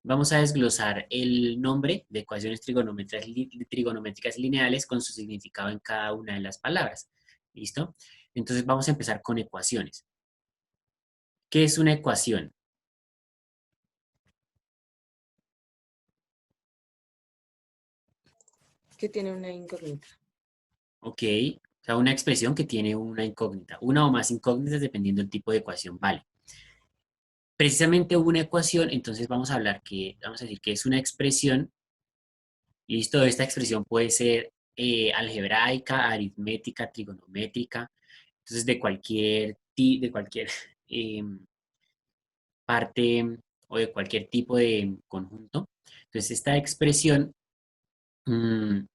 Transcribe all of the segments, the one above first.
Vamos a desglosar el nombre de ecuaciones trigonométricas lineales con su significado en cada una de las palabras. ¿Listo? Entonces vamos a empezar con ecuaciones. ¿Qué es una ecuación? Que tiene una incógnita. Ok, o sea, una expresión que tiene una incógnita, una o más incógnitas dependiendo del tipo de ecuación, vale. Precisamente una ecuación, entonces vamos a decir que es una expresión. Listo, esta expresión puede ser algebraica, aritmética, trigonométrica, entonces de cualquier em, parte o de cualquier tipo de conjunto. Entonces, esta expresión mm,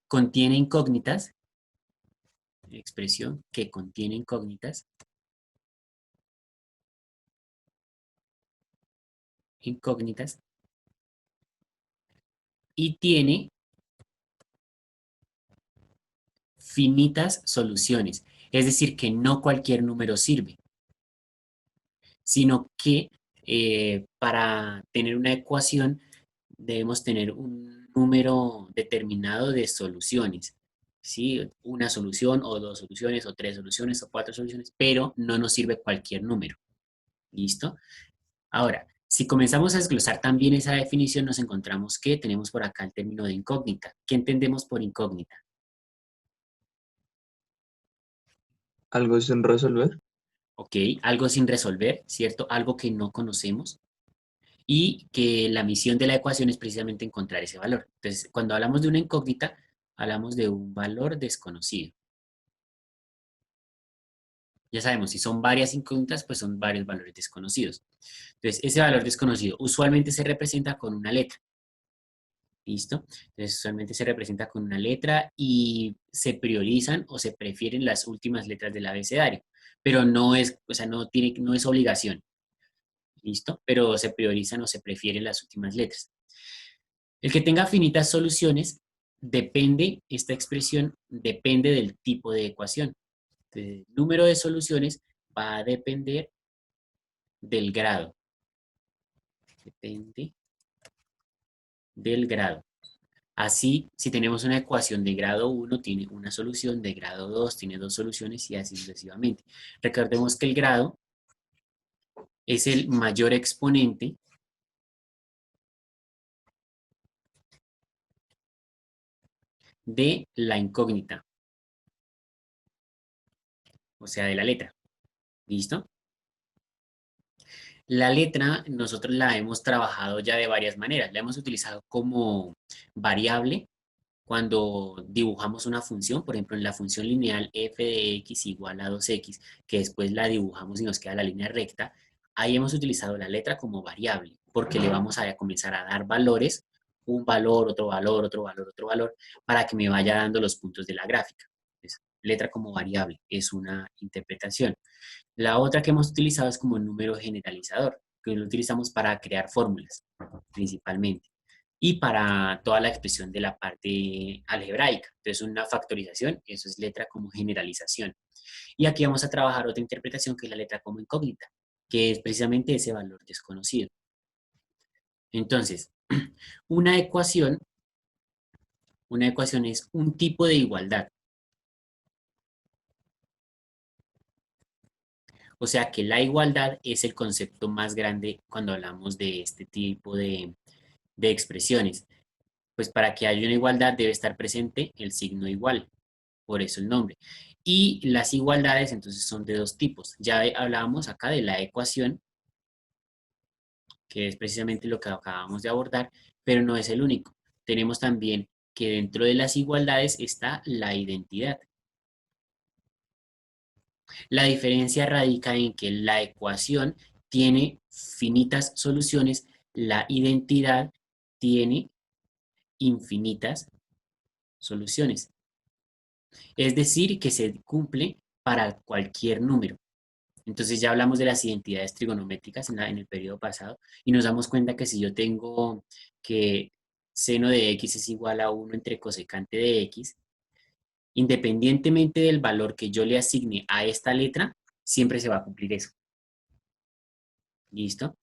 contiene incógnitas, expresión que contiene incógnitas, y tiene finitas soluciones. Es decir, que no cualquier número sirve, sino que para tener una ecuación debemos tener un número determinado de soluciones. ¿Sí? Una solución o dos soluciones o tres soluciones o cuatro soluciones, pero no nos sirve cualquier número. ¿Listo? Ahora, si comenzamos a desglosar también esa definición, nos encontramos que tenemos por acá el término de incógnita. ¿Qué entendemos por incógnita? Algo sin resolver. ¿Ok? Algo sin resolver, ¿cierto? Algo que no conocemos y que la misión de la ecuación es precisamente encontrar ese valor. Entonces, cuando hablamos de una incógnita, hablamos de un valor desconocido. Ya sabemos, si son varias incógnitas, pues son varios valores desconocidos. Entonces, ese valor desconocido usualmente se representa con una letra. ¿Listo? Entonces, usualmente se representa con una letra y se priorizan o se prefieren las últimas letras del abecedario. Pero no es, o sea, no es obligación. ¿Listo? Pero se priorizan o se prefieren las últimas letras. El que tenga finitas soluciones esta expresión depende del tipo de ecuación. El número de soluciones va a depender del grado. Depende del grado. Así, si tenemos una ecuación de grado 1, tiene una solución, de grado 2 tiene dos soluciones y así sucesivamente. Recordemos que el grado es el mayor exponente de la incógnita, o sea, de la letra. ¿Listo? La letra nosotros la hemos trabajado ya de varias maneras. La hemos utilizado como variable cuando dibujamos una función, por ejemplo, en la función lineal f de x igual a 2x, que después la dibujamos y nos queda la línea recta. Ahí hemos utilizado la letra como variable, porque le vamos a comenzar a dar valores, un valor, otro valor, otro valor, otro valor, para que me vaya dando los puntos de la gráfica. Entonces, letra como variable es una interpretación. La otra que hemos utilizado es como número generalizador, que lo utilizamos para crear fórmulas, principalmente, y para toda la expresión de la parte algebraica. Entonces, una factorización, eso es letra como generalización. Y aquí vamos a trabajar otra interpretación que es la letra como incógnita, que es precisamente ese valor desconocido. Entonces, una ecuación, una ecuación es un tipo de igualdad. O sea que la igualdad es el concepto más grande cuando hablamos de este tipo de expresiones. Pues para que haya una igualdad debe estar presente el signo igual, por eso el nombre. Y las igualdades entonces son de dos tipos. Ya hablábamos acá de la ecuación, que es precisamente lo que acabamos de abordar, pero no es el único. Tenemos también que dentro de las igualdades está la identidad. La diferencia radica en que la ecuación tiene finitas soluciones, la identidad tiene infinitas soluciones. Es decir, que se cumple para cualquier número. Entonces ya hablamos de las identidades trigonométricas en el periodo pasado y nos damos cuenta que si yo tengo que seno de x es igual a 1 entre cosecante de x, independientemente del valor que yo le asigne a esta letra, siempre se va a cumplir eso. ¿Listo?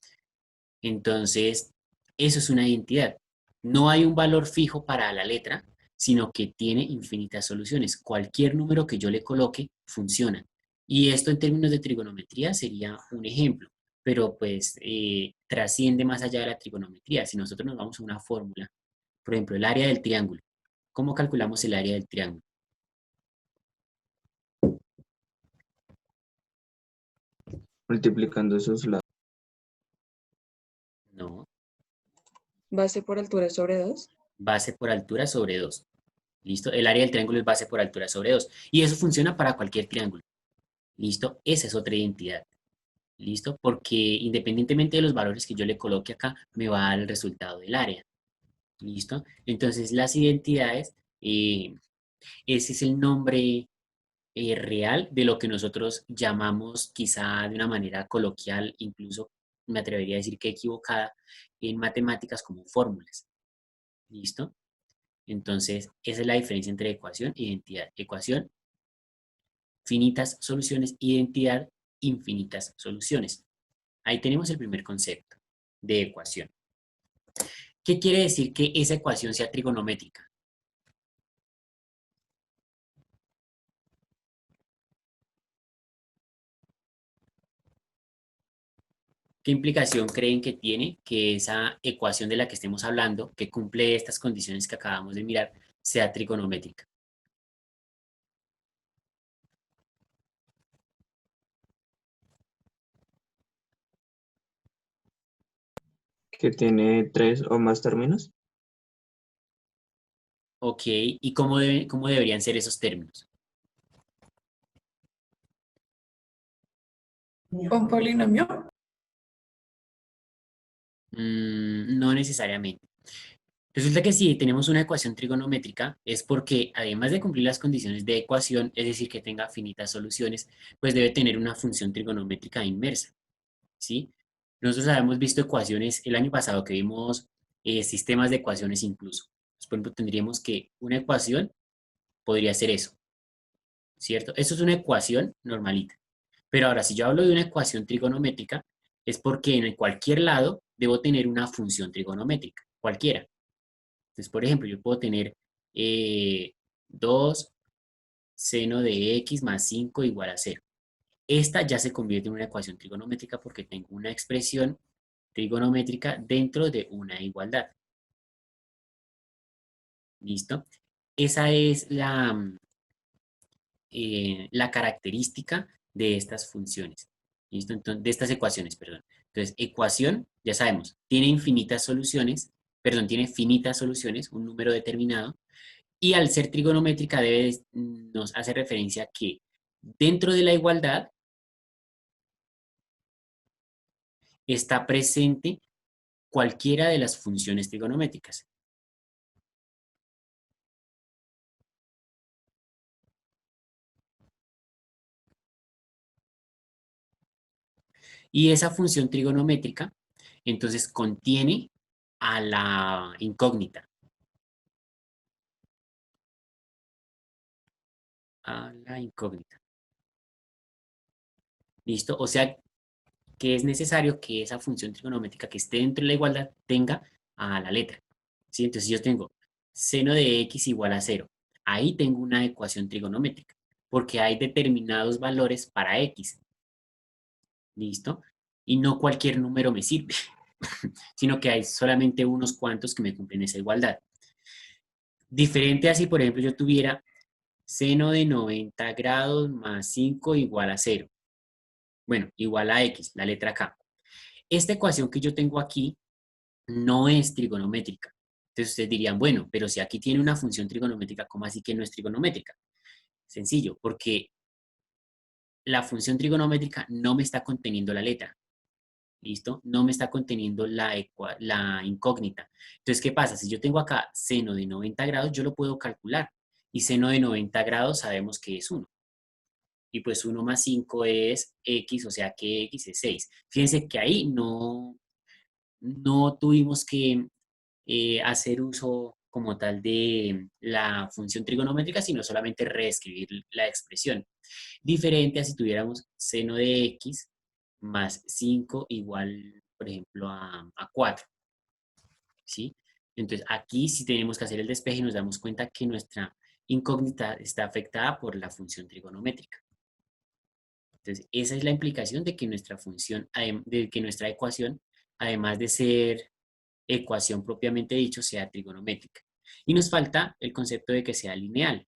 Entonces, eso es una identidad. No hay un valor fijo para la letra, sino que tiene infinitas soluciones. Cualquier número que yo le coloque funciona. Y esto en términos de trigonometría sería un ejemplo, pero pues trasciende más allá de la trigonometría. Si nosotros nos vamos a una fórmula, por ejemplo, el área del triángulo. ¿Cómo calculamos el área del triángulo? Multiplicando sus lados. No, Base por altura sobre 2. base por altura sobre 2. ¿Listo? El área del triángulo es base por altura sobre 2. Y eso funciona para cualquier triángulo. ¿Listo? Esa es otra identidad. ¿Listo? Porque independientemente de los valores que yo le coloque acá, me va a dar el resultado del área. ¿Listo? Entonces, las identidades, ese es el nombre real de lo que nosotros llamamos, quizá de una manera coloquial, incluso me atrevería a decir que equivocada, en matemáticas como fórmulas. ¿Listo? Entonces, esa es la diferencia entre ecuación e identidad. Ecuación, finitas soluciones; identidad, infinitas soluciones. Ahí tenemos el primer concepto de ecuación. ¿Qué quiere decir que esa ecuación sea trigonométrica? ¿Qué implicación creen que tiene que esa ecuación de la que estemos hablando, que cumple estas condiciones que acabamos de mirar, sea trigonométrica? Que tiene tres o más términos. Ok, ¿y cómo deberían ser esos términos? ¿Un polinomio? No necesariamente. Resulta que si tenemos una ecuación trigonométrica es porque además de cumplir las condiciones de ecuación, es decir, que tenga finitas soluciones, pues debe tener una función trigonométrica inversa, ¿sí? Nosotros habíamos visto ecuaciones el año pasado que vimos sistemas de ecuaciones incluso. Pues, por ejemplo, tendríamos que una ecuación podría ser eso, ¿cierto? Esto es una ecuación normalita. Pero ahora, si yo hablo de una ecuación trigonométrica, es porque en cualquier lado debo tener una función trigonométrica, cualquiera. Entonces, por ejemplo, yo puedo tener 2 seno de x más 5 igual a 0. Esta ya se convierte en una ecuación trigonométrica porque tengo una expresión trigonométrica dentro de una igualdad. ¿Listo? Esa es la característica de estas funciones. ¿Listo? Entonces, de estas ecuaciones, perdón. Entonces, ecuación, ya sabemos, tiene infinitas soluciones, perdón, tiene finitas soluciones, un número determinado, y al ser trigonométrica nos hace referencia a que dentro de la igualdad está presente cualquiera de las funciones trigonométricas. Y esa función trigonométrica, entonces, contiene a la incógnita. A la incógnita. ¿Listo? O sea, que es necesario que esa función trigonométrica que esté dentro de la igualdad tenga a la letra. ¿Sí? Entonces, si yo tengo seno de x igual a 0. Ahí tengo una ecuación trigonométrica, porque hay determinados valores para x. ¿Listo? Y no cualquier número me sirve, sino que hay solamente unos cuantos que me cumplen esa igualdad. Diferente así, por ejemplo, yo tuviera seno de 90 grados más 5 igual a 0. Bueno, igual a x, la letra k. Esta ecuación que yo tengo aquí no es trigonométrica. Entonces ustedes dirían, bueno, pero si aquí tiene una función trigonométrica, ¿cómo así que no es trigonométrica? Sencillo, porque la función trigonométrica no me está conteniendo la letra. ¿Listo? No me está conteniendo la incógnita. Entonces, ¿qué pasa? Si yo tengo acá seno de 90 grados, yo lo puedo calcular. Y seno de 90 grados sabemos que es 1. Y pues 1 más 5 es x, o sea que x es 6. Fíjense que ahí no tuvimos que hacer uso como tal de la función trigonométrica, sino solamente reescribir la expresión. Diferente a si tuviéramos seno de x más 5 igual por ejemplo, a 4, ¿sí? Entonces, aquí sí tenemos que hacer el despeje y nos damos cuenta que nuestra incógnita está afectada por la función trigonométrica. Entonces, esa es la implicación de que nuestra función, de que nuestra ecuación, además de ser ecuación propiamente dicho, sea trigonométrica. Y nos falta el concepto de que sea lineal.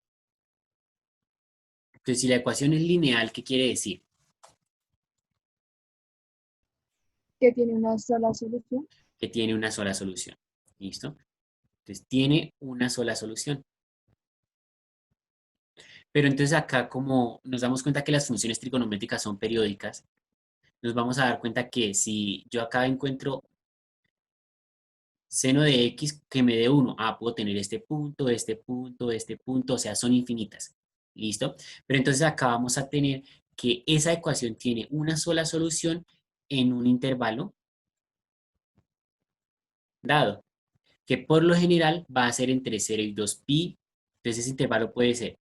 Entonces, si la ecuación es lineal, ¿qué quiere decir? Que tiene una sola solución. Que tiene una sola solución. ¿Listo? Entonces, tiene una sola solución. Pero entonces acá, como nos damos cuenta que las funciones trigonométricas son periódicas, nos vamos a dar cuenta que si yo acá encuentro seno de x que me dé 1, puedo tener este punto, este punto, este punto, o sea, son infinitas. ¿Listo? Pero entonces acá vamos a tener que esa ecuación tiene una sola solución en un intervalo dado, que por lo general va a ser entre 0 y 2pi. Entonces ese intervalo puede ser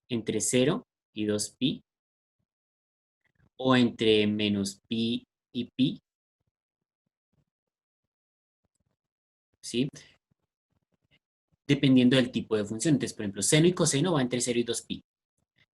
entre 0 y 2pi, o entre menos pi y pi, ¿sí? Dependiendo del tipo de función. Entonces, por ejemplo, seno y coseno va entre 0 y 2pi.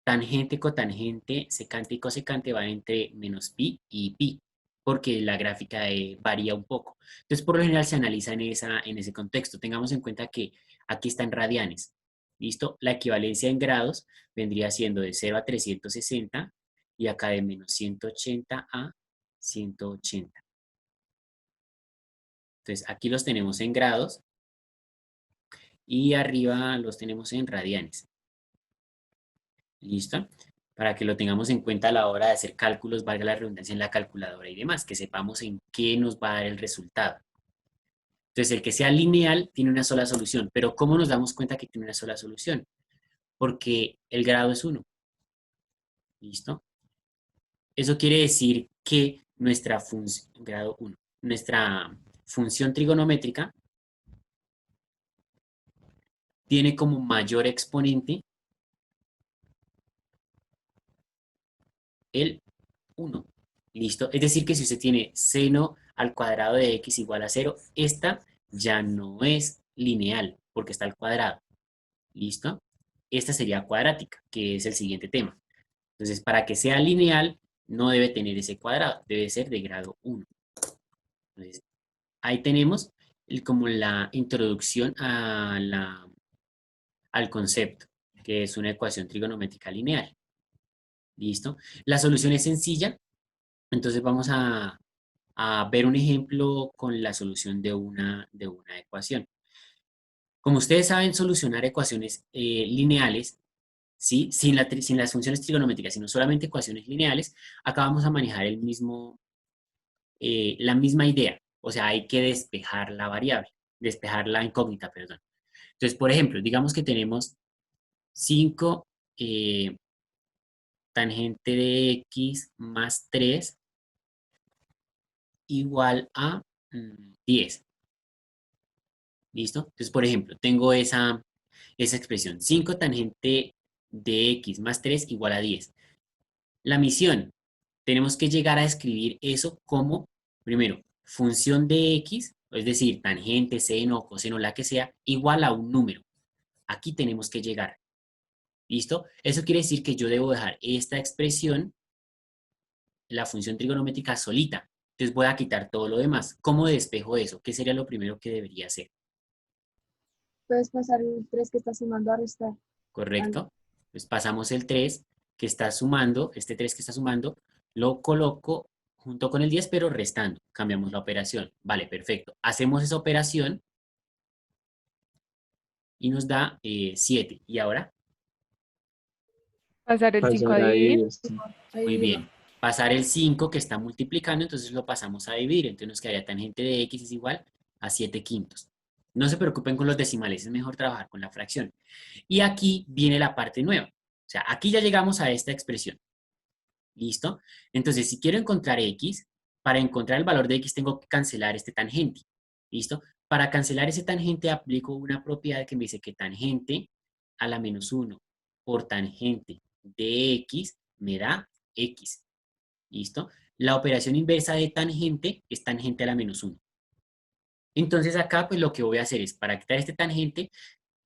Tangente, cotangente, secante y cosecante va entre menos pi y pi, porque la gráfica varía un poco. Entonces, por lo general se analiza en ese contexto. Tengamos en cuenta que aquí está en radianes. ¿Listo? La equivalencia en grados vendría siendo de 0 a 360 y acá de menos 180 a 180. Entonces, aquí los tenemos en grados y arriba los tenemos en radianes. ¿Listo? Para que lo tengamos en cuenta a la hora de hacer cálculos, valga la redundancia en la calculadora y demás, que sepamos en qué nos va a dar el resultado. Entonces, el que sea lineal tiene una sola solución, pero ¿cómo nos damos cuenta que tiene una sola solución? Porque el grado es 1. ¿Listo? Eso quiere decir que nuestra función, grado 1, nuestra función trigonométrica tiene como mayor exponente el 1. ¿Listo? Es decir, que si usted tiene seno al cuadrado de x igual a 0, esta ya no es lineal, porque está al cuadrado. ¿Listo? Esta sería cuadrática, que es el siguiente tema. Entonces, para que sea lineal, no debe tener ese cuadrado, debe ser de grado 1. Entonces, ahí tenemos como la introducción al concepto, que es una ecuación trigonométrica lineal. ¿Listo? La solución es sencilla, entonces vamos a ver un ejemplo con la solución de una ecuación. Como ustedes saben solucionar ecuaciones lineales, ¿sí? Sin las funciones trigonométricas, sino solamente ecuaciones lineales, acá vamos a manejar la misma idea. O sea, hay que despejar la variable, despejar la incógnita, perdón. Entonces, por ejemplo, digamos que tenemos 5 tangente de x más 3 igual a 10. ¿Listo? Entonces, por ejemplo, tengo esa expresión. 5 tangente de x más 3 igual a 10. La misión, tenemos que llegar a escribir eso como, primero, función de x, es decir, tangente, seno, coseno, la que sea, igual a un número. Aquí tenemos que llegar. ¿Listo? Eso quiere decir que yo debo dejar esta expresión, la función trigonométrica, solita. Entonces voy a quitar todo lo demás. ¿Cómo despejo eso? ¿Qué sería lo primero que debería hacer? Puedes pasar el 3 que está sumando a restar. ¿Correcto? Pues pasamos el 3 que está sumando, este 3 que está sumando, lo coloco junto con el 10, pero restando. Cambiamos la operación. Vale, perfecto. Hacemos esa operación y nos da 7. ¿Y ahora? Pasar el 5 a Pasar a dividir. dividir. Muy bien. Pasar el 5 que está multiplicando, entonces lo pasamos a dividir. Entonces nos quedaría tangente de x es igual a 7 quintos. No se preocupen con los decimales, es mejor trabajar con la fracción. Y aquí viene la parte nueva. O sea, aquí ya llegamos a esta expresión. ¿Listo? Entonces, si quiero encontrar x, para encontrar el valor de x tengo que cancelar este tangente. ¿Listo? Para cancelar ese tangente aplico una propiedad que me dice que tangente a la menos 1 por tangente de x me da x. ¿Listo? La operación inversa de tangente es tangente a la menos 1. Entonces acá pues lo que voy a hacer es, para quitar este tangente,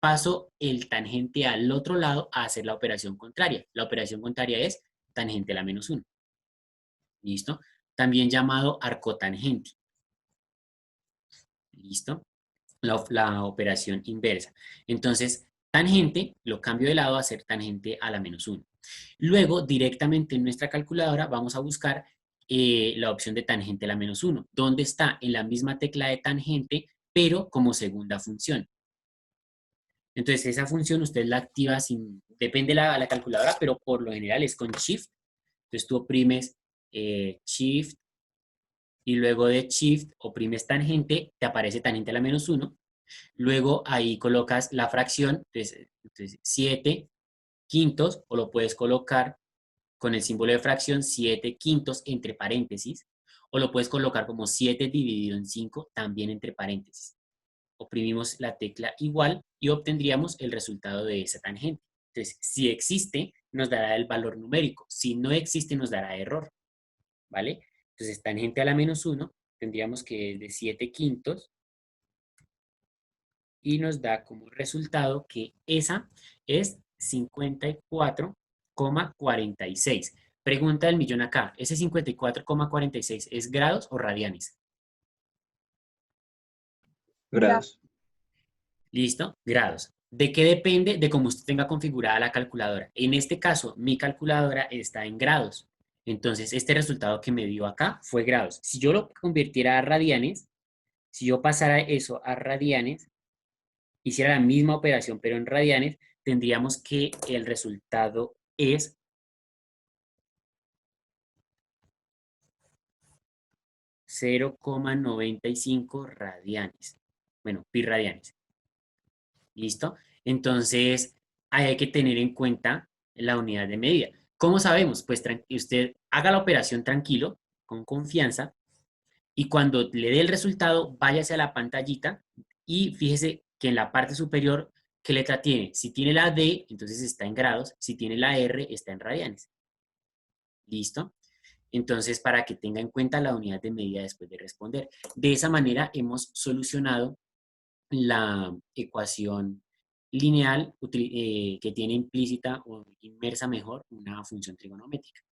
paso el tangente al otro lado a hacer la operación contraria. La operación contraria es tangente a la menos 1. ¿Listo? También llamado arcotangente. ¿Listo? La operación inversa. Entonces, tangente lo cambio de lado a ser tangente a la menos 1. Luego, directamente en nuestra calculadora vamos a buscar la opción de tangente a la menos 1, donde está en la misma tecla de tangente, pero como segunda función. Entonces, esa función usted la activa depende de la calculadora, pero por lo general es con Shift. Entonces, tú oprimes Shift y luego de Shift oprimes tangente, te aparece tangente a la menos 1. Luego ahí colocas la fracción, entonces 7 quintos, o lo puedes colocar con el símbolo de fracción 7 quintos entre paréntesis, o lo puedes colocar como 7 dividido en 5 también entre paréntesis. Oprimimos la tecla igual y obtendríamos el resultado de esa tangente. Entonces, si existe, nos dará el valor numérico. Si no existe, nos dará error. ¿Vale? Entonces, tangente a la menos 1, tendríamos que es de 7 quintos y nos da como resultado que esa es 54,46. Pregunta del millón acá, ¿ese 54,46 es grados o radianes? Grados. ¿Listo? Grados. ¿De qué depende? De cómo usted tenga configurada la calculadora. En este caso, mi calculadora está en grados. Entonces, este resultado que me dio acá fue grados. Si yo lo convirtiera a radianes, si yo pasara eso a radianes, hiciera la misma operación, pero en radianes, tendríamos que el resultado es 0,95 radianes. Bueno, pi radianes. ¿Listo? Entonces, ahí hay que tener en cuenta la unidad de medida. ¿Cómo sabemos? Pues usted haga la operación tranquilo, con confianza, y cuando le dé el resultado, váyase a la pantallita y fíjese que en la parte superior, ¿qué letra tiene? Si tiene la D, entonces está en grados. Si tiene la R, está en radianes. ¿Listo? Entonces, para que tenga en cuenta la unidad de medida después de responder. De esa manera hemos solucionado la ecuación lineal que tiene implícita o inmersa mejor una función trigonométrica.